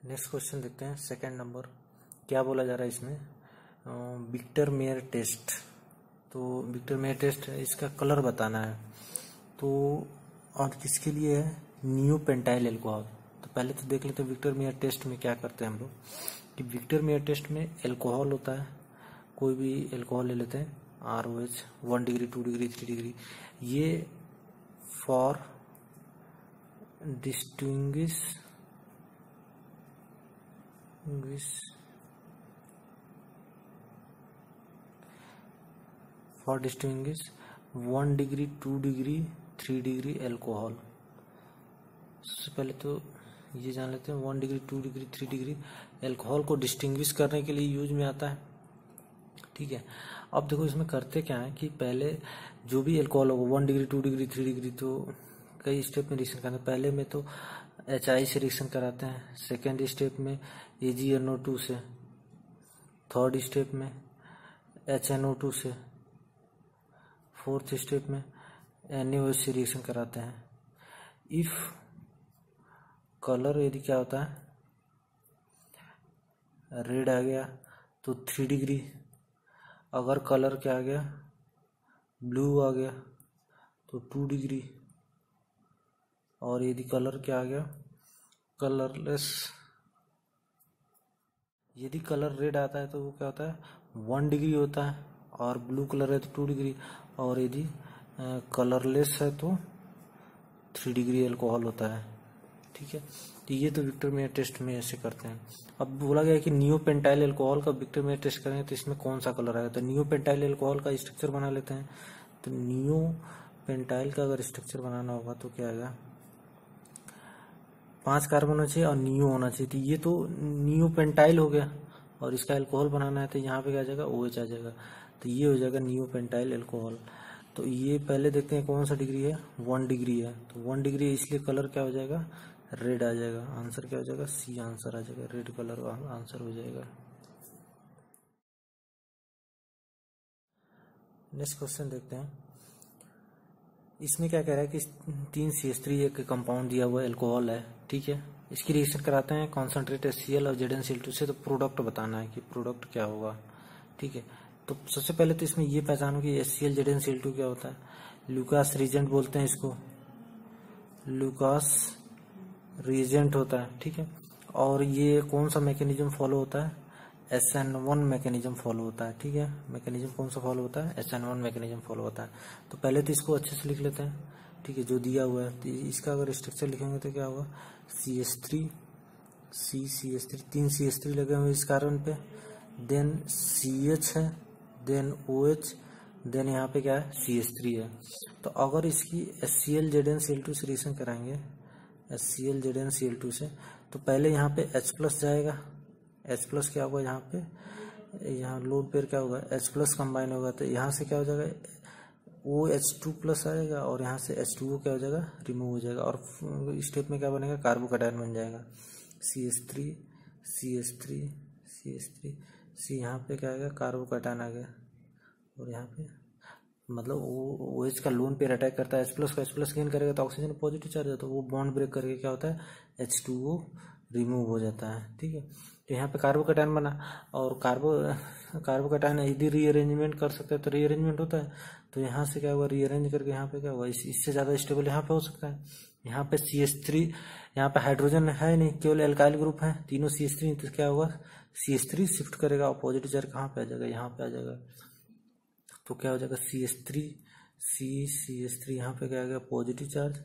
Next question देखते हैं। Second number क्या बोला जा रहा है इसमें, विक्टर मेयर टेस्ट। तो विक्टर मेयर टेस्ट इसका कलर बताना है। तो और किसके लिए है, नियो पेंटाइल एल्कोहल। तो पहले तो देख लेते हैं विक्टर मेयर टेस्ट में क्या करते हैं हम लोग कि विक्टर मेयर टेस्ट में एल्कोहल होता है, कोई भी एल्कोहल ले लेते हैं, ROH 1 डिग्री 2 डिग्री 3 डिग्री। ये for distinguish 1 degree 2 degree 3 degree alcohol. सबसे पहले तो ये जान लेते हैं 1 डिग्री 2 डिग्री 3 डिग्री एल्कोहल को डिस्टिंग्विश करने के लिए यूज में आता है। ठीक है, अब देखो इसमें करते क्या है कि पहले जो भी एल्कोहल होगा 1 डिग्री 2 डिग्री 3 डिग्री, तो कई स्टेप में रिएक्शन करते हैं। पहले में तो HI से रिएक्शन कराते हैं, सेकेंड स्टेप में AgNO2 से, थर्ड स्टेप में HNO2 से, फोर्थ स्टेप में NaOH से रिएक्शन कराते हैं। इफ कलर यदि क्या होता है, रेड आ गया तो 3 डिग्री, अगर कलर क्या आ गया, ब्लू आ गया तो 2 डिग्री, और यदि कलर क्या आ गया, कलरलेस, यदि कलर रेड आता है तो वो क्या होता है 1 डिग्री होता है, और ब्लू कलर है तो 2 डिग्री, और यदि कलरलेस है तो 3 डिग्री एल्कोहल होता है। ठीक है, तो ये तो विक्टर मेयर टेस्ट में ऐसे करते हैं। अब बोला गया है कि नियो पेंटाइल एल्कोहल का विक्टर मेयर टेस्ट करेंगे तो इसमें कौन सा कलर आएगा। तो नियो पेंटाइल एल्कोहल का स्ट्रक्चर बना लेते हैं। तो नियो पेंटाइल का अगर स्ट्रक्चर बनाना होगा तो क्या आएगा, 5 कार्बन होना चाहिए और नियो होना चाहिए। तो ये तो नियो पेंटाइल हो गया, और इसका एल्कोहल बनाना है तो यहाँ पे क्या आ जाएगा, OH आ जाएगा। तो ये हो जाएगा नियो पेंटाइल एल्कोहल। तो ये पहले देखते हैं कौन सा डिग्री है, 1 डिग्री है। तो 1 डिग्री इसलिए कलर क्या हो जाएगा, रेड आ जाएगा। आंसर क्या हो जाएगा, C आंसर आ जाएगा, रेड कलर आंसर हो जाएगा। नेक्स्ट क्वेश्चन देखते हैं। इसमें क्या कह रहा है कि 3CH3 एक कंपाउंड दिया हुआ एल्कोहल है। ठीक है, इसकी रिएक्शन कराते हैं कॉन्सेंट्रेट HCl और ZnCl2 से। तो प्रोडक्ट बताना है कि प्रोडक्ट क्या होगा। ठीक है, तो सबसे पहले तो इसमें ये पहचानो कि HCl ZnCl2 क्या होता है। लुकास रिएजेंट बोलते हैं इसको, लुकास रिएजेंट होता है। ठीक है, और ये कौन सा मैकेनिज्म फॉलो होता है, SN1 मैकेनिज्म फॉलो होता है। ठीक है, मैकेनिज्म कौन सा फॉलो होता है, SN1 मैकेनिज्म फॉलो होता है। तो पहले तो इसको अच्छे से लिख लेते हैं। ठीक है, जो दिया हुआ है तो इसका अगर स्ट्रक्चर लिखेंगे तो क्या होगा, CH3 CH3 3 CH3 लगे हुए इस कार्बन पे, देन CH है, देन OH, देन यहाँ पे क्या है CH3 है। तो अगर इसकी HCl ZnCl2 से रिएक्शन कराएंगे, HCl ZnCl2 से, तो पहले यहाँ पे H+ जाएगा, H+ क्या होगा यहाँ पे, यहाँ लोड पेयर क्या होगा, H+ कंबाइन होगा। तो यहाँ से क्या हो जाएगा, OH2+ आएगा, और यहाँ से H2O क्या हो जाएगा, रिमूव हो जाएगा, और स्टेप में क्या बनेगा, कार्बोकैटायन बन जाएगा। CH3 CH3 CH3 C, यहाँ पे क्या आएगा, कार्बोकैटायन आ गया, और यहाँ पे मतलब OH का लोन पेयर अटैक करता है, H+ का H+ गेन करेगा तो ऑक्सीजन पॉजिटिव चार्ज है, तो वो बॉन्ड ब्रेक करके क्या होता है, H2O रिमूव हो जाता है। ठीक है, तो यहाँ पे कार्बोकैटायन बना, और कार्बोकैटायन यदि रीअरेंजमेंट कर सकते हैं तो रीअरेंजमेंट होता है। तो यहाँ से क्या होगा, रीअरेंज करके यहाँ पे क्या होगा, इससे ज़्यादा स्टेबल यहाँ पे हो सकता है। यहाँ पे CH3, यहाँ पे हाइड्रोजन है नहीं, केवल एल्काइल ग्रुप है, तीनों CH3, तो क्या होगा, CH3 शिफ्ट करेगा और पॉजिटिव चार्ज कहाँ पे आ जाएगा, यहाँ पे आ जाएगा। तो क्या हो जाएगा, CH3 यहाँ पे क्या आ गया, पॉजिटिव चार्ज,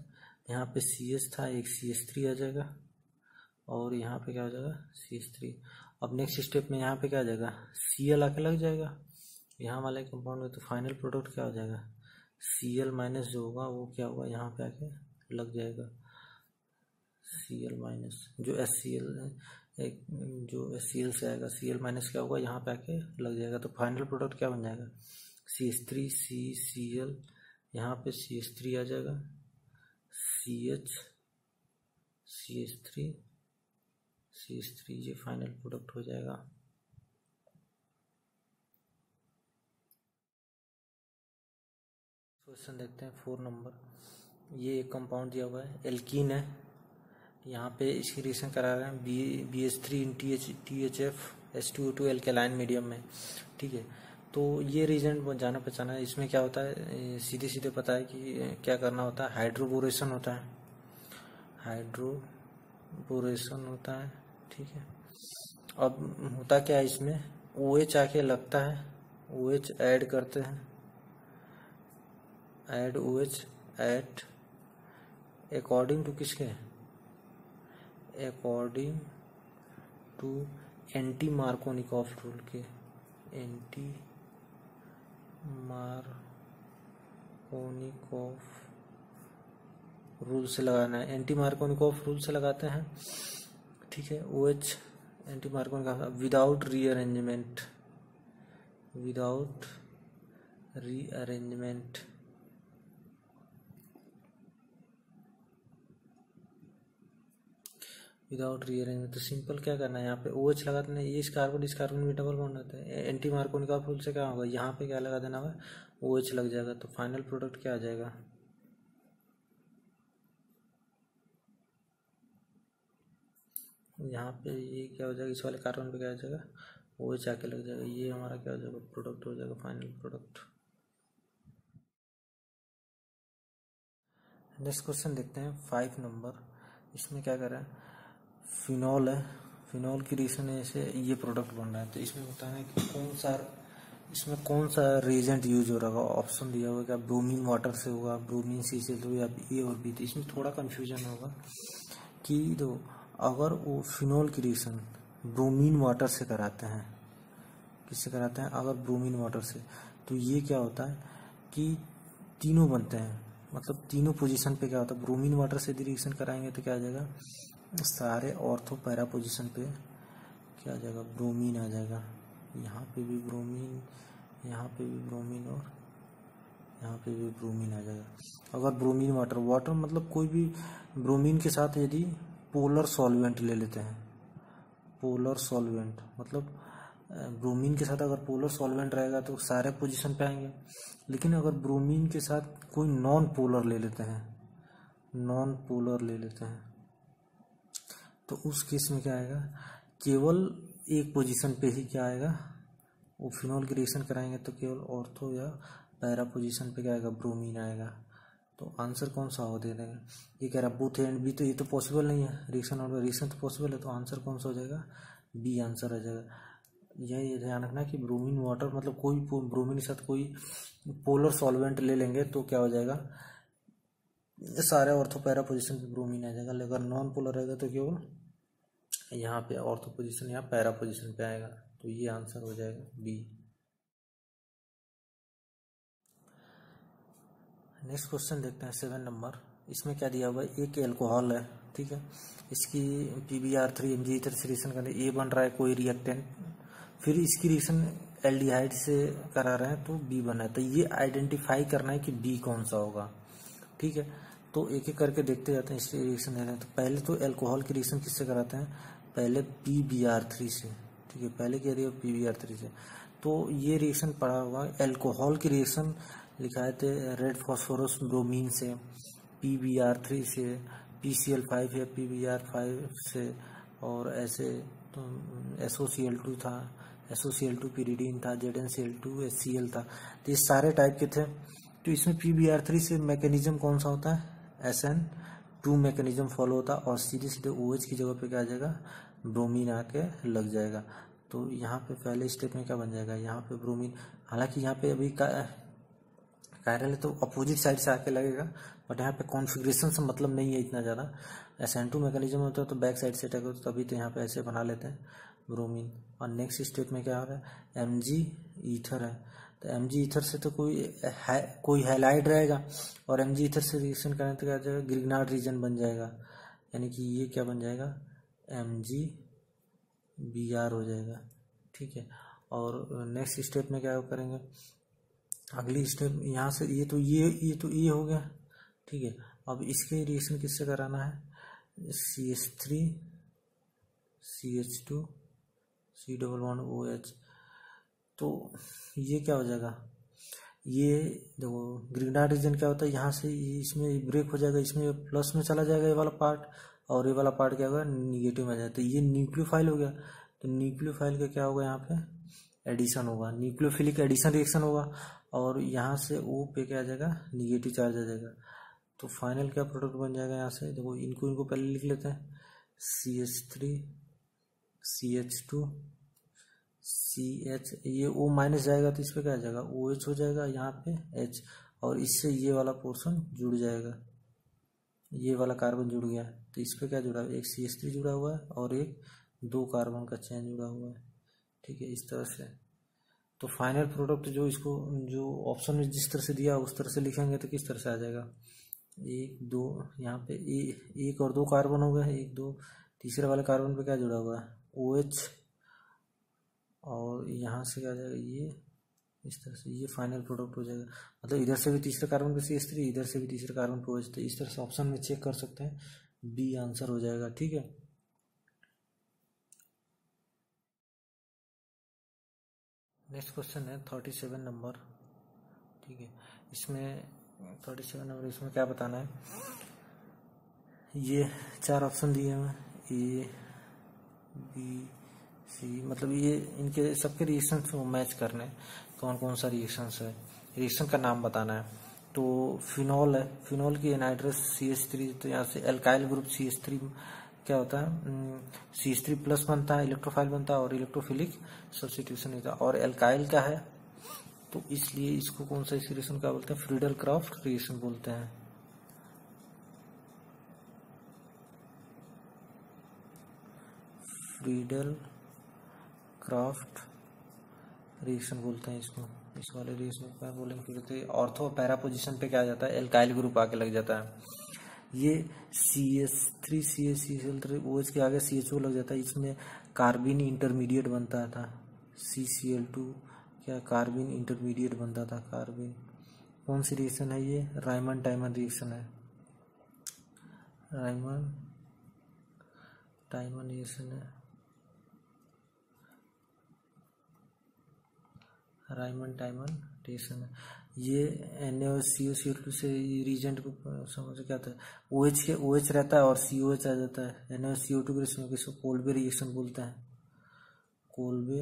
यहाँ पे CH था, एक CH3 आ जाएगा, और यहाँ पे क्या हो जाएगा, CH3। अब नेक्स्ट स्टेप में यहाँ पे क्या आ जाएगा, Cl आके लग जाएगा यहाँ वाले कंपाउंड में। तो फाइनल प्रोडक्ट क्या हो जाएगा, Cl- जो होगा वो क्या होगा, यहाँ पे आके लग जाएगा, Cl- जो HCl एक जो HCl से आएगा, Cl- क्या होगा, यहाँ पे आके लग जाएगा। तो फाइनल प्रोडक्ट क्या बन जाएगा, CH3 CCl, यहाँ पे CH3 आ जाएगा, CH3 ये फाइनल प्रोडक्ट हो जाएगा। क्वेश्चन देखते हैं 4 नंबर। ये एक कंपाउंड दिया हुआ है, एल्कीन है। यहाँ पे इसकी रिएक्शन करा रहे हैं BH3 इन THF H2O2 एल्केलाइन मीडियम में, ठीक है। तो ये रीजन जाना पहचाना है। इसमें क्या होता है, सीधे सीधे पता है कि क्या करना होता है, हाइड्रोबोरेशन होता है, हाइड्रोबोरेशन होता है, ठीक है। अब होता क्या है, इसमें OH आके लगता है, OH ऐड करते हैं, add OH at according to किसके, according to anti Markovnikov rule के, एंटी मार्कोनिकॉफ रूल से लगाना है, एंटी मार्कोनिकॉफ रूल से लगाते हैं, ठीक है। OH anti Markovnikov without rearrangement, without rearrangement, without rearrangement. तो सिंपल क्या करना है, यहाँ पे OH लगाते हैं, ये इस कार्बन में डबल बॉन्ड होता है, एंटी मार्कोनिकॉफ रूल से क्या होगा, यहाँ पे क्या लगा देना होगा, OH लग जाएगा। तो फाइनल प्रोडक्ट क्या आ जाएगा, यहाँ पे ये क्या हो जाएगा, इस वाले कार्बन पे क्या हो जाएगा, OH आके लग जाएगा, ये हमारा क्या हो जाएगा, प्रोडक्ट हो जाएगा, फाइनल प्रोडक्ट। नेक्स्ट क्वेश्चन देखते हैं 5 नंबर। इसमें क्या कर रहा है, फिनॉल है, फिनॉल की रिएक्शन से ये प्रोडक्ट बन रहा है। तो इसमें बताना है कि इसमें कौन सा रिएजेंट यूज हो रहा होगा। ऑप्शन दिया होगा, क्या ब्रोमीन वाटर से होगा, ब्रोमीन CCl तो, या A और B। तो इसमें थोड़ा कंफ्यूजन होगा कि तो अगर वो फिनॉल की रिएक्शन ब्रोमीन वाटर से कराते हैं, किससे कराते हैं, अगर ब्रोमीन वाटर से, तो ये क्या होता है कि तीनों बनते हैं, मतलब तीनों पोजीशन पे क्या होता है, ब्रोमीन वाटर से यदि रिएक्शन कराएंगे तो क्या आ जाएगा, सारे ऑर्थो पैरा पोजीशन पे क्या आ जाएगा, ब्रोमीन आ जाएगा। यहाँ पे भी ब्रोमीन, यहाँ पे भी ब्रोमीन, और यहाँ पे भी ब्रोमीन आ जाएगा। अगर ब्रोमीन वाटर मतलब कोई भी ब्रोमीन के साथ यदि पोलर सॉल्वेंट ले लेते हैं, पोलर सॉल्वेंट मतलब ब्रोमीन के साथ अगर पोलर सॉल्वेंट रहेगा तो सारे पोजीशन पे आएंगे। लेकिन अगर ब्रोमीन के साथ कोई नॉन पोलर ले लेते हैं, नॉन पोलर ले लेते हैं, तो उस केस में क्या आएगा, केवल एक पोजीशन पे ही क्या आएगा, वो फिनॉल की रिएक्शन कराएंगे तो केवल ऑर्थो या पैरा पोजीशन पे क्या आएगा, ब्रोमीन आएगा। तो आंसर कौन सा हो दे देंगे, ये कह रहा बोथ ए एंड बी, तो ये तो पॉसिबल नहीं है, रिएक्शन तो पॉसिबल है, तो आंसर कौन सा हो जाएगा, बी आंसर आ जाएगा। यह ध्यान रखना कि ब्रोमीन वाटर मतलब कोई ब्रोमीन के साथ कोई पोलर सॉल्वेंट ले लेंगे तो क्या हो जाएगा, सारे ऑर्थो पैरा पोजीशन पे ब्रोमीन आ जाएगा। अगर नॉन पोलर रहेगा तो केवल यहाँ पे ऑर्थो पोजीशन या पैरा पोजीशन पे आएगा। तो ये आंसर हो जाएगा बी। नेक्स्ट क्वेश्चन देखते हैं 7 नंबर। इसमें क्या दिया हुआ है, एक एल्कोहल है, ठीक है, इसकी PbR3 Mg ईथर से रिएक्शन करने, ए बन रहा है कोई रिएक्टेंट, फिर इसकी रिएक्शन एल्डिहाइड से करा रहे हैं तो बी बना है। तो ये आइडेंटिफाई करना है कि बी कौन सा होगा, ठीक है। तो एक एक करके देखते जाते हैं, इसकी रिएक्शन दे रहे हैं। तो पहले तो एल्कोहल की रिएक्शन किससे कराते हैं, पहले PbR3 से, ठीक है, पहले क्या दिया PbR3 से। तो ये रिएक्शन पढ़ा होगा, एल्कोहल की रिएक्शन लिखाए थे रेड फॉस्फोरस ब्रोमीन से, PbR3 से, PCl5 या PbR5 से, और ऐसे तो SOCl2 था, SOCl2 pyridine था, ZnCl2 HCl था। तो ये सारे टाइप के थे। तो इसमें PbR3 से मैकेनिज्म कौन सा होता है, SN2 मैकेनिज्म फॉलो होता है, और सीधे सीधे OH की जगह पे क्या आ जाएगा, ब्रोमीन आके लग जाएगा। तो यहाँ पे पहले स्टेप में क्या बन जाएगा, यहाँ पे ब्रोमीन, हालांकि यहाँ पे अभी कायरल है तो अपोजिट साइड से आके लगेगा, बट यहाँ पे कॉन्फ़िगरेशन से मतलब नहीं है इतना ज़्यादा। SN2 मैकेनिज्म होता है तो बैक साइड से अटैक होता है, तभी तो यहाँ पे ऐसे बना लेते हैं ब्रोमीन। और नेक्स्ट स्टेप में क्या हो रहा है, Mg ईथर है। तो Mg ईथर से तो कोई हैलाइड रहेगा, और Mg ईथर से रिएक्शन करें तो क्या हो जाएगा, ग्रिग्नार्ड रीजन बन जाएगा, यानी कि ये क्या बन जाएगा, MgBr हो जाएगा, ठीक है। और नेक्स्ट स्टेप में क्या करेंगे, अगली स्टेप यहाँ से ये हो गया, ठीक है। अब इसके रिएक्शन किससे कराना है, CH3 CH2 C double bond OH। तो ये क्या हो जाएगा, ये देखो ग्रिग्नार्ड रीजन क्या होता है, यहाँ से इसमें ब्रेक हो जाएगा, इसमें प्लस में चला जाएगा ये वाला पार्ट, और ये वाला पार्ट क्या होगा, निगेटिव में आ जाए, तो ये न्यूक्लियोफाइल हो गया। तो न्यूक्लियोफाइल का क्या होगा, यहाँ पे एडिशन होगा, न्यूक्लियोफिलिक एडिशन रिएक्शन होगा, और यहाँ से O पे क्या आ जाएगा, निगेटिव चार्ज आ जाएगा। तो फाइनल क्या प्रोडक्ट बन जाएगा, यहाँ से देखो इनको पहले लिख लेते हैं, CH3 CH2 CH, ये O माइनस जाएगा तो इस पर क्या आ जाएगा, OH हो जाएगा, यहाँ पे H, और इससे ये वाला पोर्शन जुड़ जाएगा, ये वाला कार्बन जुड़ गया। तो इस पर क्या जुड़ा है, एक CH3 जुड़ा हुआ है और एक 2 कार्बन का चेन जुड़ा हुआ है, ठीक है, इस तरह से। तो फाइनल प्रोडक्ट जो इसको जो ऑप्शन में जिस तरह से दिया उस तरह से लिखेंगे तो किस तरह से आ जाएगा, 1 2, यहाँ पे एक और 2 कार्बन हो गए, 1 2, तीसरे वाले कार्बन पे क्या जुड़ा हुआ है, OH, और यहाँ से क्या आ जाएगा, ये इस तरह से, ये फाइनल प्रोडक्ट हो जाएगा। मतलब इधर से भी तीसरे कार्बन पे CH3, इधर से भी तीसरे कार्बन पे OH, तो इस तरह से ऑप्शन में चेक कर सकते हैं, B आंसर हो जाएगा, ठीक है। नेक्स्ट क्वेश्चन है 37 नंबर, ठीक है। इसमें 37 नंबर, इसमें क्या बताना है, ये 4 ऑप्शन दिए हैं, A B C, मतलब ये इनके सबके रिएक्शन को मैच करने, कौन कौन सा रिएक्शन है, रिएक्शन का नाम बताना है। तो फिनॉल है, फिनॉल की एनहाइड्रस CH3, तो यहाँ से एल्काइल ग्रुप CH3 क्या होता है, CH3 प्लस बनता है, इलेक्ट्रोफाइल बनता है, और इलेक्ट्रोफिलिक सब्स्टिट्यूशन होता है, और एल्काइल का है, तो इसलिए इसको कौन सा इस रिएक्शन क्या बोलते हैं, फ्रीडल क्राफ्ट रिएक्शन बोलते हैं। फ्रीडल क्राफ्ट रिएक्शन बोलते हैं इसको। इस वाले रिएक्शन को क्या बोलेंगे, ऑर्थो पैरा पोजीशन पे क्या आ जाता है, एल्काइल ग्रुप आके लग जाता है। ये CH3 CH3 OH के आगे CHO लग जाता है, इसमें कार्बिन इंटरमीडिएट बनता था, CCl2 क्या कार्बिन इंटरमीडिएट बनता था, कार्बिन। कौन सी रिएक्शन है ये, रायमंड टाइमन रिएक्शन है, रायमंड टाइमन रिएक्शन है, रायमंड टाइमन रिएक्शन है। ये NaCO2 से रिएजेंट को समझ क्या था, OH के OH रहता है और COH आ जाता है, NaCO2 के रिएक्शन, किसको कोल्बे रिएक्शन बोलते हैं, कोल्बे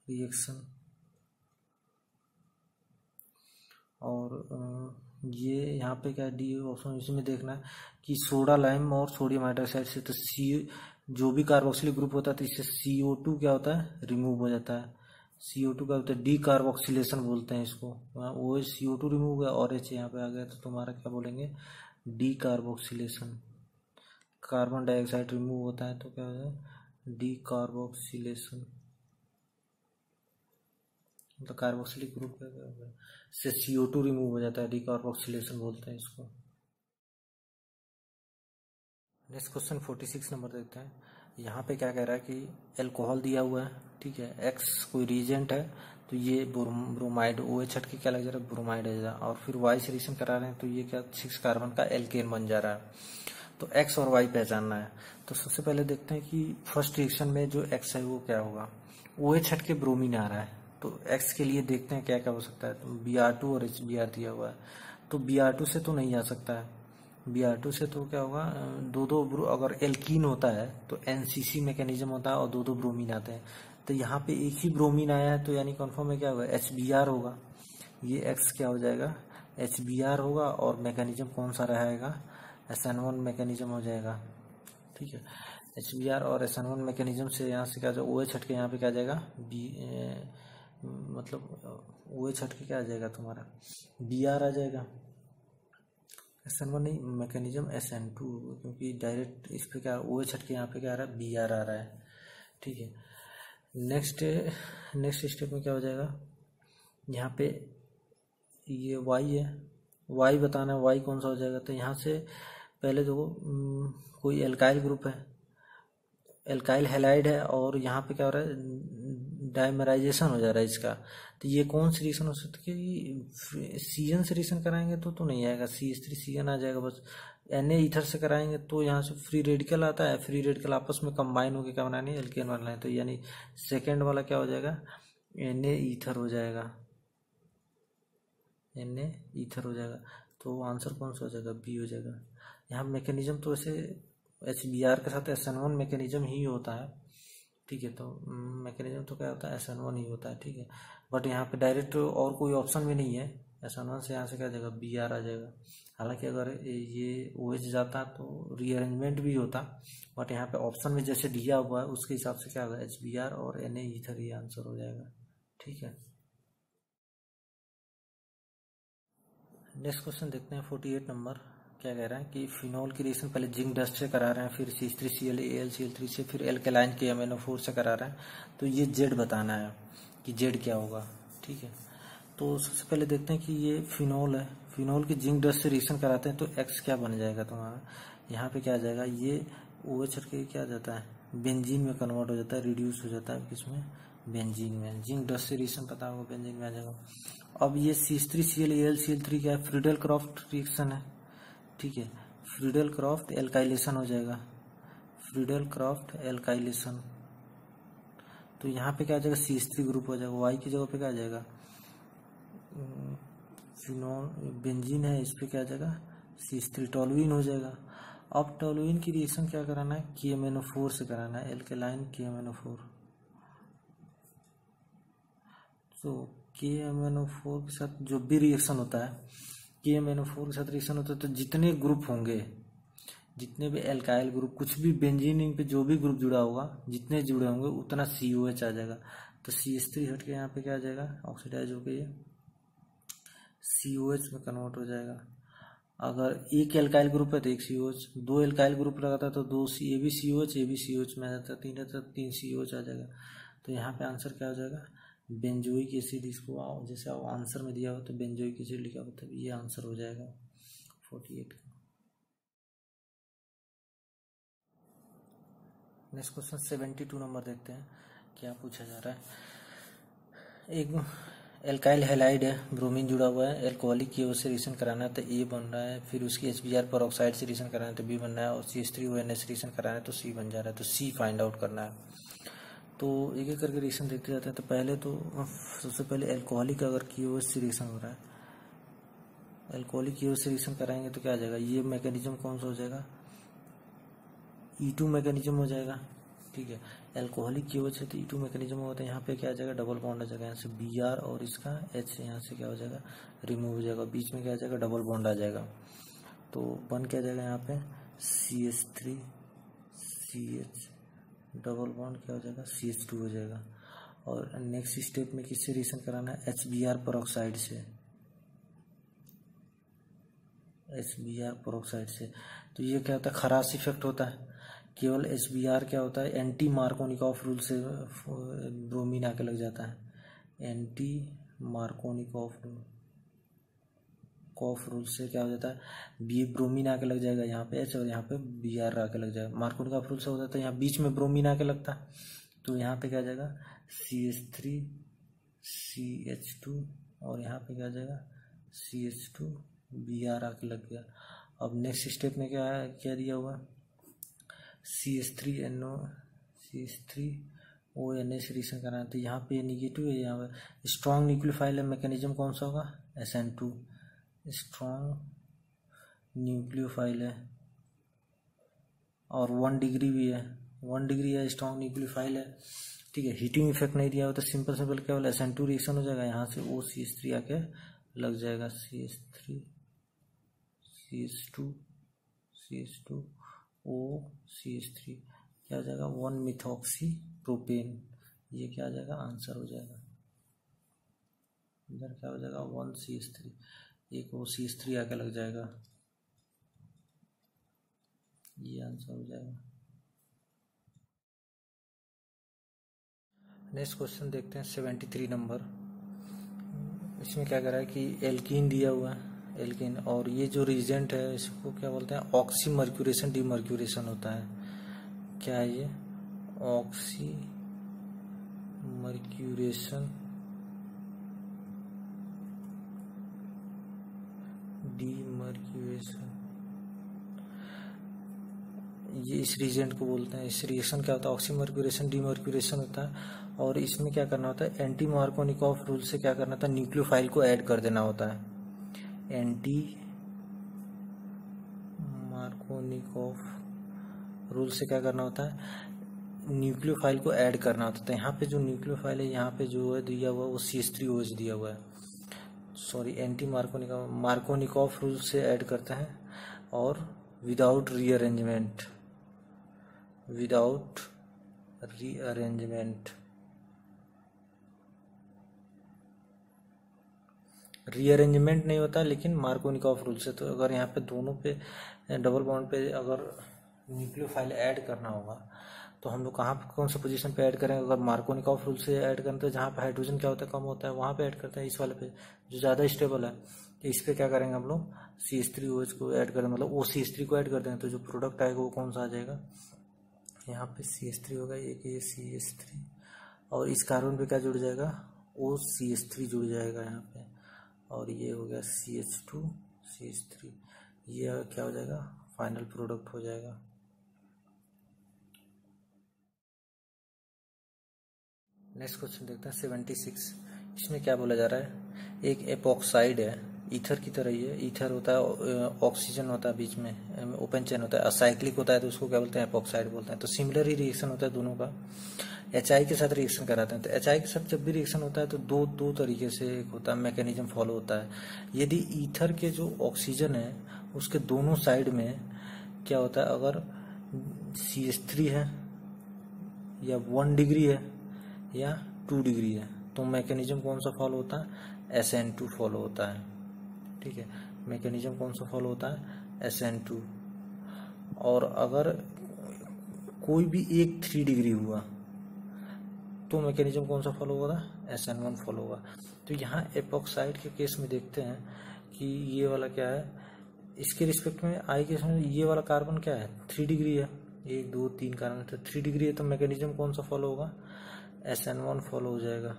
रिएक्शन। और ये यहाँ पे क्या डी ऑप्शन, इसमें देखना है कि सोडा लाइम और सोडियम हाइड्रोक्साइड से, तो सी जो भी कार्बोक्सिलिक ग्रुप होता है तो इससे CO2 क्या होता है, रिमूव हो जाता है, CO2 का होता है डी कार्बोक्सिलेशन बोलते हैं इसको। OH CO2 रिमूव हुआ और H यहाँ पे आ गया, तो तुम्हारा क्या बोलेंगे, D carboxylation. Carbon dioxide remove होता है तो क्या हो जाए, डी कार्बोक्सिलेशन, मतलब कार्बोक्सिलिक ग्रुप से CO2 रिमूव हो जाता है, डीकार्बोक्सिलेशन बोलते हैं इसको। नेक्स्ट क्वेश्चन 46 नंबर देखते हैं। यहाँ पे क्या कह रहा है कि एल्कोहल दिया हुआ है, ठीक है, X कोई रिएजेंट है, तो ये ब्रोमाइड, OH हट के क्या लग जा रहा है, ब्रोमाइड है, और फिर Y से रिएक्शन करा रहे हैं तो ये क्या 6 कार्बन का एल्केन बन जा रहा है। तो X और Y पहचानना है। तो सबसे पहले देखते हैं कि फर्स्ट रिएक्शन में जो X है वो क्या होगा, OH हट के ब्रोमीन आ रहा है, तो X के लिए देखते हैं क्या क्या हो सकता है। तो Br2 और HBr दिया हुआ है, तो Br2 से तो नहीं आ सकता है, Br2 से तो क्या होगा, दो अगर एल्कीन होता है तो NCC मैकेनिज्म होता है और दो ब्रोमीन आते हैं, तो यहाँ पे एक ही ब्रोमीन आया है, तो यानी कन्फर्म है क्या होगा, HBr होगा। ये X क्या हो जाएगा, HBr होगा, और मैकेनिज्म कौन सा रहेगा, SN1 मैकेनिज्म हो जाएगा, ठीक है। HBr और SN1 मैकेनिज्म से यहाँ से क्या जाएगा, OH हट के यहाँ पे क्या जाएगा, मतलब OH हट के क्या आ जाएगा तुम्हारा, Br आ जाएगा। SN1 नहीं, मैकेनिज्म SN2, क्योंकि डायरेक्ट इस पे क्या OH हट के यहाँ पे क्या आ रहा है, Br आ रहा है, ठीक है। नेक्स्ट स्टेप में क्या हो जाएगा, यहाँ पे ये Y है, Y बताना है, Y कौन सा हो जाएगा। तो यहाँ से पहले देखो कोई एल्काइल ग्रुप है, एल्काइल हैलाइड है, और यहाँ पे क्या हो रहा है, डाइमराइजेशन हो जा रहा है इसका, तो ये कौन सी रिएक्शन हो सकती है कि CN से रिएक्शन कराएंगे तो नहीं आएगा, CH3CN आ जाएगा बस। Na ईथर से कराएंगे तो यहाँ से फ्री रेडिकल आता है, फ्री रेडिकल आपस में कंबाइन होकर क्या बनानी है, एल्केन बनाना है, तो यानी सेकेंड वाला क्या हो जाएगा, Na ईथर हो जाएगा, Na ईथर हो जाएगा। तो आंसर कौन सा हो जाएगा, बी हो जाएगा। यहाँ मैकेनिज्म तो वैसे HBr के साथ SN1 मैकेनिज्म ही होता है, ठीक है। तो मैकेनिज्म तो क्या होता है, SN1 ही होता है, ठीक है। बट यहाँ पे डायरेक्ट और कोई ऑप्शन भी नहीं है, SN1 से यहाँ से क्या आ जाएगा, Br आ जाएगा। हालांकि अगर ये OH जाता तो रीअरेंजमेंट भी होता, बट यहाँ पे ऑप्शन में जैसे दिया हुआ है उसके हिसाब से क्या होगा, HBr और Na ईथर ये आंसर हो जाएगा, ठीक है। नेक्स्ट क्वेश्चन देखते हैं 48 नंबर। क्या कह रहा है कि फिनॉल की रिएक्शन पहले जिंक डस्ट से करा रहे हैं, फिर C3Cl AlCl3 से, फिर एल्केलाइन KMnO4 से करा रहे हैं। तो ये जेड बताना है कि जेड क्या होगा, ठीक है। तो सबसे पहले देखते हैं कि ये फिनॉल है, फिनॉल की जिंक डस्ट से रिएक्शन कराते हैं तो एक्स क्या बन जाएगा तुम्हारा, यहाँ पे क्या आ जाएगा, ये OH के क्या आ जाता है, बेंजीन में कन्वर्ट हो जाता है, रिड्यूस हो जाता है किसमें, बेंजीन में। जिंक डस्ट से रिएक्शन पता होगा, बेंजीन में आ जाएगा। अब ये C3Cl AlCl3 क्या है, फ्रीडल क्रॉफ्ट रिएक्शन है, ठीक है। फ्रीडल क्रॉफ्ट एल्काइलेशन हो जाएगा, फ्रीडल क्रॉफ्ट एल्काइलेशन। तो यहाँ पे क्या आ जाएगा, CH3 ग्रुप हो जाएगा, Y की जगह पे क्या आ जाएगा, फिनॉल बेंजीन है, इस पे क्या आ जाएगा, CH3 टोलुइन हो जाएगा। अब टोलुइन की रिएक्शन क्या कराना है, KMnO4 से कराना है, एल्केलाइन KMnO4। तो KMnO4 के साथ जो भी रिएक्शन होता है, KMnO4 के साथ रिएक्शन होता है तो जितने ग्रुप होंगे, जितने भी एल्काइल ग्रुप, कुछ भी बेंजीन पे जो भी ग्रुप जुड़ा होगा, जितने जुड़े होंगे उतना COH आ जाएगा। तो CH3 हट के यहाँ पे क्या आ जाएगा, ऑक्सीडाइज होकर ये COH में कन्वर्ट हो जाएगा। अगर एक एल्काइल ग्रुप है तो एक COH, दो एल्काइल ग्रुप लगाता है तो दो ये भी COH में आ जाता है, तीन रहता है तीन COH आ जाएगा। तो यहाँ पे आंसर क्या हो जाएगा, बेंजोइक एसिड। इसको जैसे आंसर में दिया हो तो बेंजोइक एसिड लिखा होता है, ये आंसर हो जाएगा 48 का। नेक्स्ट क्वेश्चन 72 नंबर देखते हैं, क्या पूछा जा रहा है। एक एल्काइल हैलाइड है, ब्रोमीन जुड़ा हुआ है, एल्कोहलिक की ओर से रिएक्शन कराना है तो A बन रहा है, फिर उसकी HBr पेरोक्साइड से रिएक्शन कराना है तो B बन रहा है, और CH3ONS से रिएक्शन कराना है तो C बन जा रहा है। तो C फाइंड आउट करना है। तो एक एक करके रिएक्शन देखते जाते हैं। तो पहले तो सबसे पहले एल्कोहलिक अगर की ओर से रिएक्शन हो रहा है, एल्कोहलिक की ओर से रिएक्शन कराएंगे तो क्या आ जाएगा, ये मैकेनिज्म कौन सा हो जाएगा, E2 मैकेनिज्म हो जाएगा, ठीक है। एल्कोहलिक की वजह से तो E2 मैकेनिज्म होता है, यहाँ पे क्या आ जाएगा, डबल बॉन्ड आ जाएगा, यहाँ से Br और इसका H यहाँ से क्या हो जाएगा, रिमूव हो जाएगा, बीच में क्या आ जाएगा, डबल बॉन्ड आ जाएगा। तो बन क्या जाएगा यहाँ पे CH3 CH डबल बॉन्ड क्या हो जाएगा, CH2 हो जाएगा। और नेक्स्ट स्टेप में किससे रिएक्शन कराना है, HBr पेरोक्साइड से, HBr पेरोक्साइड से। तो ये क्या होता है, खरास इफेक्ट होता है। केवल HBr क्या होता है, एंटी मार्कोनिकॉफ रूल से ब्रोमीन आके लग जाता है, एंटी मार्कोनिकॉफ रूल से क्या हो जाता है, बी ब्रोमीन आके लग जाएगा यहाँ पे H और यहाँ पे Br आके लग जाएगा। मार्कोनिकॉफ रूल से होता है तो यहाँ बीच में ब्रोमीन आके लगता है, तो यहाँ पे क्या आ जाएगा CH3 CH2 और यहाँ पे क्या आ जाएगा CH2 Br आके लग गया। अब नेक्स्ट स्टेप में क्या क्या दिया हुआ, CH3ONS रिएक्शन कराना है तो यहाँ पे निगेटिव है, यहाँ पे स्ट्रॉन्ग न्यूक्लियोफाइल है, मैकेनिज्म कौन सा होगा, SN2 स्ट्रॉन्ग न्यूक्लियोफाइल है, और 1 डिग्री भी है, 1 डिग्री है, स्ट्रॉन्ग न्यूक्लियोफाइल है, ठीक है। हीटिंग इफेक्ट नहीं दिया हो तो सिंपल केवल SN2 रिएक्शन हो जाएगा, यहाँ से OCH3 आके लग जाएगा, CH3 CH2 OCH3 क्या हो जाएगा, 1 मिथॉक्सी प्रोपेन, ये क्या आ जाएगा, आंसर हो जाएगा। इधर क्या हो जाएगा 1 CH3, एक OCH3 आके लग जाएगा, ये आंसर हो जाएगा। नेक्स्ट क्वेश्चन देखते हैं 73 नंबर। इसमें क्या कर रहा है कि एल्कीन दिया हुआ है, एल्कीन, और ये जो रीजेंट है इसको क्या बोलते हैं, ऑक्सीमर्क्यूरेशन डीमर्क्यूरेशन होता है। क्या है ये, ऑक्सीमर्क्यूरेशन डीमर्क्यूरेशन, ये इस रीजेंट को बोलते हैं। इस रिएक्शन क्या होता है, ऑक्सीमर्क्यूरेशन डीमर्क्यूरेशन होता है, और इसमें क्या करना होता है, एंटी मार्कोनिकॉफ रूल से क्या करना होता है, न्यूक्लियोफाइल को ऐड कर देना होता है। एंटी मार्कोनिकॉफ रूल से क्या करना होता है, न्यूक्लियोफाइल को ऐड करना होता है। तो यहाँ पे जो न्यूक्लियोफाइल है यहाँ पे जो है दिया हुआ वो CH3OH दिया हुआ है, सॉरी एंटी मार्कोनिकॉफ रूल से ऐड करते हैं और विदाउट रीअरेंजमेंट रीअरेंजमेंट नहीं होता लेकिन मार्कोनिकॉफ रूल से। तो अगर यहाँ पे दोनों पे डबल बॉन्ड पे अगर न्यूक्लियोफाइल ऐड करना होगा तो हम लोग कहाँ कौन सा पोजीशन पे ऐड करेंगे, अगर मार्कोनिकॉफ रूल से ऐड करें तो जहाँ पे हाइड्रोजन क्या होता है कम होता है वहाँ पे ऐड करते हैं, इस वाले पे जो ज़्यादा स्टेबल है। तो इस पे क्या करेंगे हम लोग CH3OH को ऐड करें, मतलब OCH3 को ऐड कर दें, तो जो प्रोडक्ट आएगा वो कौन सा आ जाएगा, यहाँ पे CH3 होगा, एक ये CH3 और इस कार्बन पे क्या जुड़ जाएगा OCH3 जुड़ जाएगा यहाँ पे, और ये हो गया CH2 CH3, ये क्या हो जाएगा फाइनल प्रोडक्ट हो जाएगा। नेक्स्ट क्वेश्चन देखते हैं 76। इसमें क्या बोला जा रहा है, एक एपॉक्साइड है, ईथर की तरह ही है, ईथर होता है, ऑक्सीजन होता है बीच में, ओपन चेन होता है, असाइक्लिक होता है तो उसको क्या बोलते हैं एपॉक्साइड बोलते हैं। तो सिमिलर ही रिएक्शन होता है दोनों का, HI के साथ रिएक्शन कराते हैं। तो HI के साथ जब भी रिएक्शन होता है तो दो तरीके से एक होता है मैकेनिज्म फॉलो होता है। यदि ईथर के जो ऑक्सीजन है उसके दोनों साइड में क्या होता है, अगर CH3 है या 1 डिग्री है या 2 डिग्री है तो मैकेनिज्म कौन सा फॉलो होता है, SN2 फॉलो होता है। ठीक है, मैकेनिज्म कौन सा फॉलो होता है, SN2। और अगर कोई भी एक 3 डिग्री हुआ तो मैकेनिज्म कौन सा फॉलो होगा, SN1 फॉलो होगा। तो यहाँ एपॉक्साइड के केस में देखते हैं कि ये वाला क्या है, इसके रिस्पेक्ट में आई केस में ये वाला कार्बन क्या है 3 डिग्री है, 1 2 3 कार्बन, तो 3 डिग्री है तो मैकेनिज्म कौन सा फॉलो होगा, SN1 फॉलो हो जाएगा।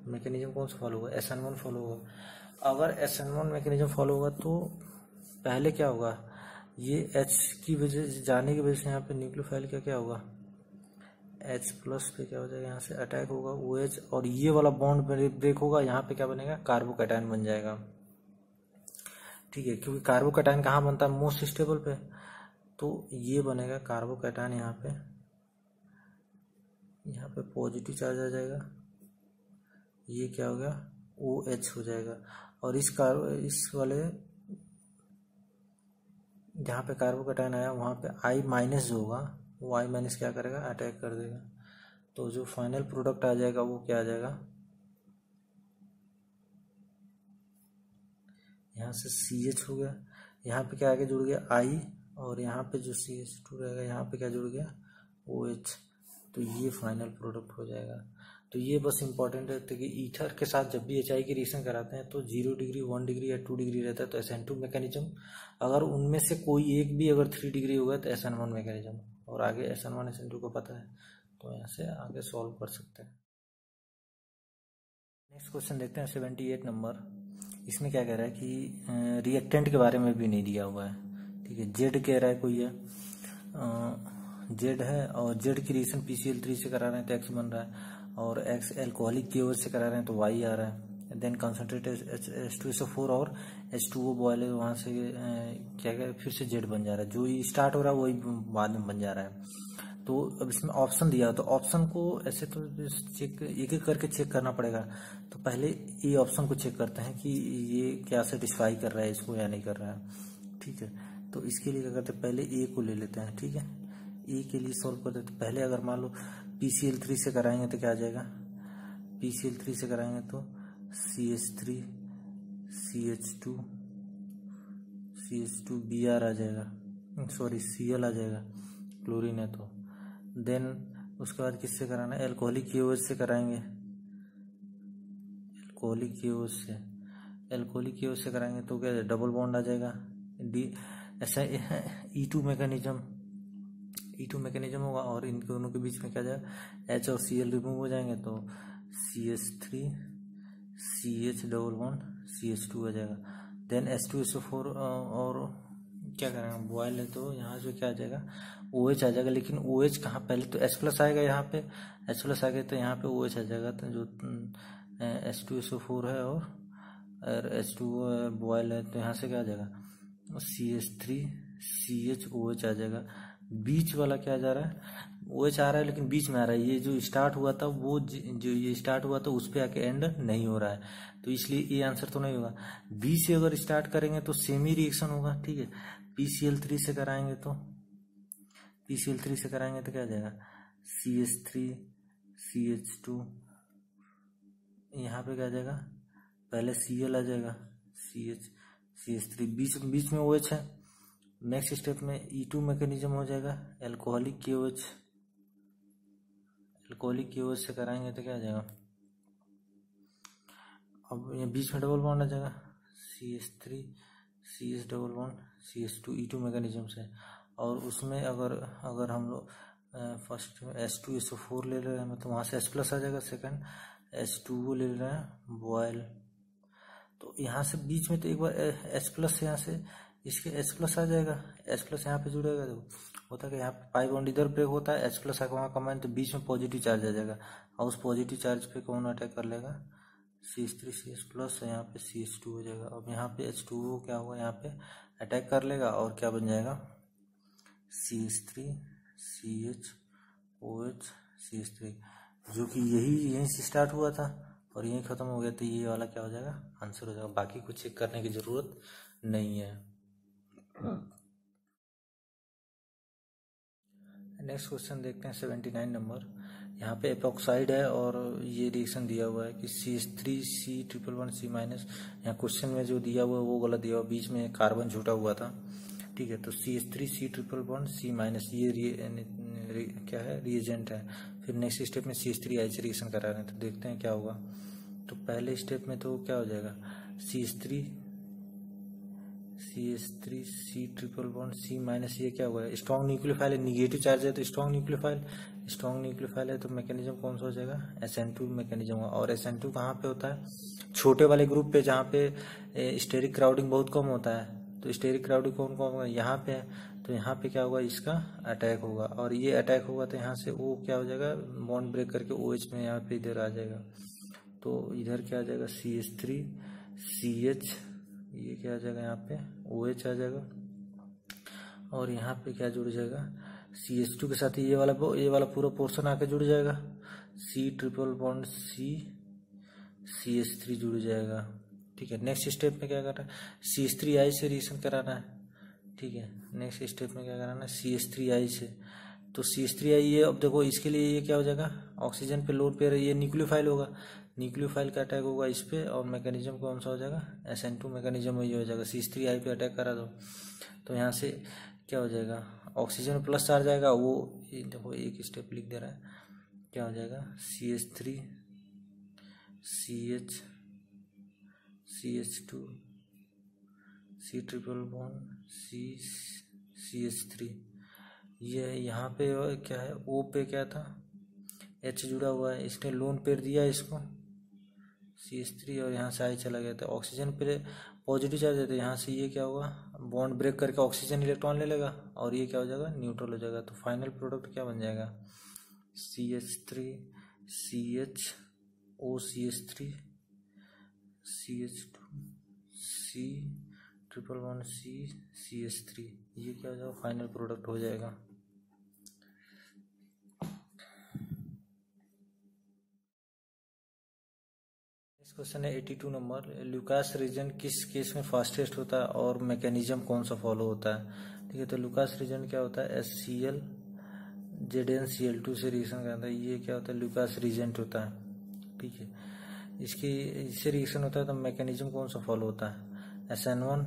मैकेनिज्म कौन सा फॉलो होगा, SN1 फॉलो होगा। अगर SN1 मैकेनिज्म फॉलो होगा तो पहले क्या होगा, ये H की वजह जाने की वजह से यहाँ पे न्यूक्लियोफाइल का क्या होगा, H प्लस पे क्या हो जाएगा, यहाँ से अटैक होगा OH और ये वाला बॉन्ड ब्रेक होगा, यहाँ पे क्या बनेगा कार्बोकैटायन बन जाएगा। ठीक है, क्योंकि कार्बोकैटायन कहाँ बनता है, मोस्ट स्टेबल पे, तो ये बनेगा कार्बोकैटायन, यहाँ पे पॉजिटिव चार्ज आ जाएगा, ये क्या हो गया OH हो जाएगा। और इस वाले जहाँ पे कार्बोकैटायन आया वहाँ पे I माइनस जो होगा वो I माइनस क्या करेगा, अटैक कर देगा। तो जो फाइनल प्रोडक्ट आ जाएगा वो क्या आ जाएगा, यहाँ से CH हो गया, यहाँ पे क्या आगे जुड़ गया I, और यहाँ पे जो CH2 रहेगा यहाँ पे क्या जुड़ गया OH, तो ये फाइनल प्रोडक्ट हो जाएगा। तो ये बस इंपॉर्टेंट है कि ईथर के साथ जब भी HI की रिएक्शन कराते हैं तो 0 डिग्री 1 डिग्री या 2 डिग्री रहता है तो SN2 मैकेनिज्म, अगर उनमें से कोई एक भी अगर 3 डिग्री होगा तो SN1 मैकेनिज्म, और आगे SN1 SN2 को पता है तो यहाँ से आगे सॉल्व कर सकते हैं। नेक्स्ट क्वेश्चन देखते हैं 78 नंबर। इसमें क्या कह रहा है कि रिएक्टेंट के बारे में भी नहीं दिया हुआ है। ठीक है, जेड कह रहा है कोई है, जेड है और जेड की रिएक्शन PCl3 से करा रहे हैं तो X बन रहा है, और X एल्कोहलिक की वजह से करा रहे हैं तो Y आ रहा है। देन कंसनट्रेट H2SO4 और H2O बॉयल है, वहां से क्या फिर से जेड बन जा रहा है, जो ही स्टार्ट हो रहा है वही बाद में बन जा रहा है। तो अब इसमें ऑप्शन दिया तो ऑप्शन को ऐसे तो चेक एक एक करके चेक करना पड़ेगा। तो पहले ए ऑप्शन को चेक करते हैं कि ये क्या सेटिस्फाई कर रहा है इसको या नहीं कर रहा है। ठीक है, तो इसके लिए क्या करते हैं, पहले ए को ले लेते हैं। ठीक है, ए के लिए सॉल्व करते हैं। तो पहले अगर मान लो PCl3 से कराएंगे तो क्या आ जाएगा, PCl3 से कराएंगे तो CH3 CH2 Br आ जाएगा, सॉरी Cl आ जाएगा, क्लोरीन है तो। देन उसके बाद किससे कराना है, एल्कोहलिक KOH से कराएंगे, एल्कोहलिक KOH से कराएंगे तो क्या डबल बॉन्ड आ जाएगा, ऐसा E2 मैकेनिज्म होगा, और इन दोनों के बीच में क्या जाएगा H और Cl रिमूव हो जाएंगे तो CH3 CH double bond CH2 आ जाएगा। देन H2SO4 और क्या करेंगे, बॉयल है तो यहाँ जो क्या आ जाएगा OH आ जाएगा, लेकिन OH कहाँ, पहले तो H प्लस आएगा, यहाँ पे H प्लस आ गया तो यहाँ पे OH आ जाएगा। तो जो H2SO4 है और H2 बॉयल है तो यहाँ से क्या आ जाएगा CH3 CHOH आ जाएगा। बीच वाला क्या जा रहा है, OH आ रहा है लेकिन बीच में आ रहा है, ये जो स्टार्ट हुआ था वो जो ये स्टार्ट हुआ था उस पे आके एंड नहीं हो रहा है, तो इसलिए ये आंसर तो नहीं होगा। बी से अगर स्टार्ट करेंगे तो सेम ही रिएक्शन होगा, ठीक है। PCl3 से कराएंगे तो क्या आ जाएगा, CH3 CH2, यहाँ पे क्या आ जाएगा, पहले Cl आ जाएगा, CH3, बीच में OH है। नेक्स्ट स्टेप में E2 मैकेनिज्म हो जाएगा, एल्कोहलिक KOH से कराएंगे तो क्या आ जाएगा, अब ये बीच में डबल बॉन्ड आ जाएगा, CH3 CH double bond CH2 E2 mechanism से। और उसमें अगर हम लोग फर्स्ट H2SO4 ले रहे हैं तो वहाँ से H+ आ जाएगा, सेकंड H2O ले रहे हैं बॉयल, तो यहाँ से बीच में तो एक बार H+ यहाँ से इसके H+ आ जाएगा, H+ यहाँ पे जुड़ेगा, तो होता है कि यहाँ पे पाई बॉन्ड इधर ब्रेक होता है, H+ आकर वहाँ कंबाइन, तो बीच में पॉजिटिव चार्ज आ जाएगा, और उस पॉजिटिव चार्ज पे कौन अटैक कर लेगा, CH3 CH+, यहाँ पे CH2 हो जाएगा। अब यहाँ पे H2O क्या होगा, यहाँ पे अटैक कर लेगा और क्या बन जाएगा, CH3 CHOH CH3, जो कि यहीं से स्टार्ट हुआ था और यहीं खत्म हो गया, तो ये वाला क्या हो जाएगा, आंसर हो जाएगा। बाकी कुछ चेक करने की जरूरत नहीं है। नेक्स्ट क्वेश्चन देखते हैं 79 नंबर। यहाँ पे एपॉक्साइड है और ये रिएक्शन दिया हुआ है कि CH3C111C-, यहाँ क्वेश्चन में जो दिया हुआ है वो गलत दिया हुआ, बीच में कार्बन छूटा हुआ था, ठीक है। तो CH3C111C-, ये क्या है, रिएजेंट है। फिर नेक्स्ट स्टेप में CH3 से रिएक्शन करा रहे हैं, तो देखते हैं क्या होगा। तो पहले स्टेप में तो क्या हो जाएगा, CH3C111C-, ये क्या हुआ है, स्ट्रॉन्ग न्यूक्लियोफाइल है, निगेटिव चार्ज है तो स्ट्रॉन्ग न्यूक्लियोफाइल है, तो मैकेनिज्म कौन सा हो जाएगा, SN2 मैकेनिज्म होगा। और SN2 कहाँ पे होता है, छोटे वाले ग्रुप पे, जहाँ पे स्टेरिक क्राउडिंग बहुत कम होता है, तो स्टेरिक क्राउडिंग कौन कौन होगा, यहाँ पे है, तो यहाँ पे क्या होगा, इसका अटैक होगा, और ये अटैक होगा तो यहाँ से वो क्या हो जाएगा, बॉन्ड ब्रेक करके OH में यहाँ पे इधर आ जाएगा, तो इधर क्या आ जाएगा, CH3 CH, ये क्या आ जाएगा, यहाँ पे OH आ जाएगा, और यहाँ पे क्या जुड़ जाएगा, CH2 के साथ ये वाला पूरा पोर्शन आके जुड़ जाएगा, C triple bond C CH3 जुड़ जाएगा, ठीक है। नेक्स्ट स्टेप में क्या करना है, CH3I से रिएक्शन कराना है, ठीक है। नेक्स्ट स्टेप में क्या कराना है, CH3I से, तो CH3I ये, अब देखो इसके लिए ये क्या हो जाएगा, ऑक्सीजन पे लोड पेयर है, ये न्यूक्लियोफाइल होगा, न्यूक्लियोफाइल का अटैक होगा इस पे, और मैकेनिज्म कौन सा हो जाएगा, SN2 मैकेनिज्म ये हो जाएगा। CH3I पे अटैक करा दो तो यहाँ से क्या हो जाएगा, ऑक्सीजन प्लस चार्ज आएगा, वो देखो एक स्टेप लिख दे रहा है, क्या हो जाएगा, CH3 CH CH2 C triple bond C CH3, ये यहाँ पे क्या है, O पे क्या था, H जुड़ा हुआ है, इसने लोन पेयर दिया इसको CH3, और यहाँ से I चला गया, तो ऑक्सीजन पे पॉजिटिव चार्ज है, तो यहाँ से ये क्या होगा, बॉन्ड ब्रेक करके ऑक्सीजन इलेक्ट्रॉन ले लेगा, और ये क्या हो जाएगा, न्यूट्रल हो जाएगा। तो फाइनल प्रोडक्ट क्या बन जाएगा, CH3 CHO CH3 CH2 C triple bond C CH3, ये क्या हो जाएगा, फाइनल प्रोडक्ट हो जाएगा। क्वेश्चन है 82 नंबर, लुकास रीजन किस केस में फास्टेस्ट होता है और मैकेनिज्म कौन सा फॉलो होता है, ठीक है। तो लुकास रीजन क्या होता है, HCl ZnCl2 से रिएक्शन करता है, ये क्या होता है, लुकास रीजेंट होता है, ठीक है। इससे रिएक्शन होता है तो मैकेनिज्म कौन सा फॉलो होता है, SN1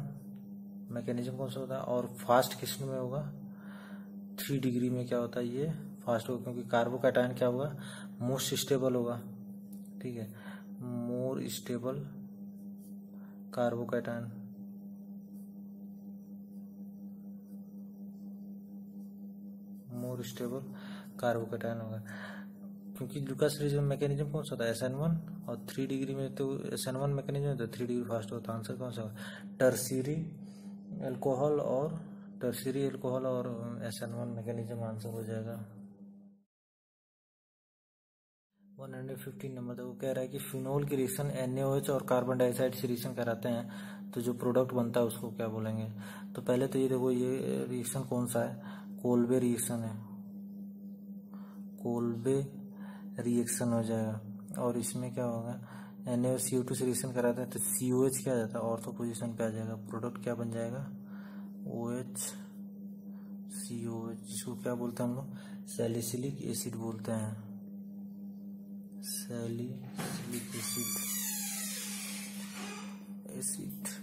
मैकेनिज्म कौन सा होता है, और फास्ट किस में होगा, 3 डिग्री में क्या होता है, ये फास्ट होगा, क्योंकि कार्बोकैटायन क्या होगा, मोस्ट स्टेबल होगा, ठीक है, more stable carbocation, more stable carbocation होगा, क्योंकि लुकास रीजन मैकेनिज्म कौन सा होता है, SN1, और 3 डिग्री में तो SN1 मैकेनिज्म है तो 3 डिग्री फास्ट होता है। आंसर कौन सा होगा, टर्शियरी एल्कोहल और SN1 मैकेनिज्म आंसर हो जाएगा। 115 नंबर तक वो कह रहा है कि फिनोल की रिएक्शन NaOH और कार्बन डाइऑक्साइड से रिएक्शन कराते हैं तो जो प्रोडक्ट बनता है उसको क्या बोलेंगे। तो पहले तो ये देखो ये रिएक्शन कौन सा है, कोल्बे रिएक्शन है, कोल्बे रिएक्शन हो जाएगा। और इसमें क्या होगा, NaOH CO2 से रिएक्शन कराते हैं तो COH क्या आ जाता है, ऑर्थो पोजीशन पे आ जाएगा। प्रोडक्ट क्या बन जाएगा, OH COH, जिसको क्या बोलते हैं हम लोग, सैलिसिलिक एसिड बोलते हैं, सैलिसिलिक एसिड।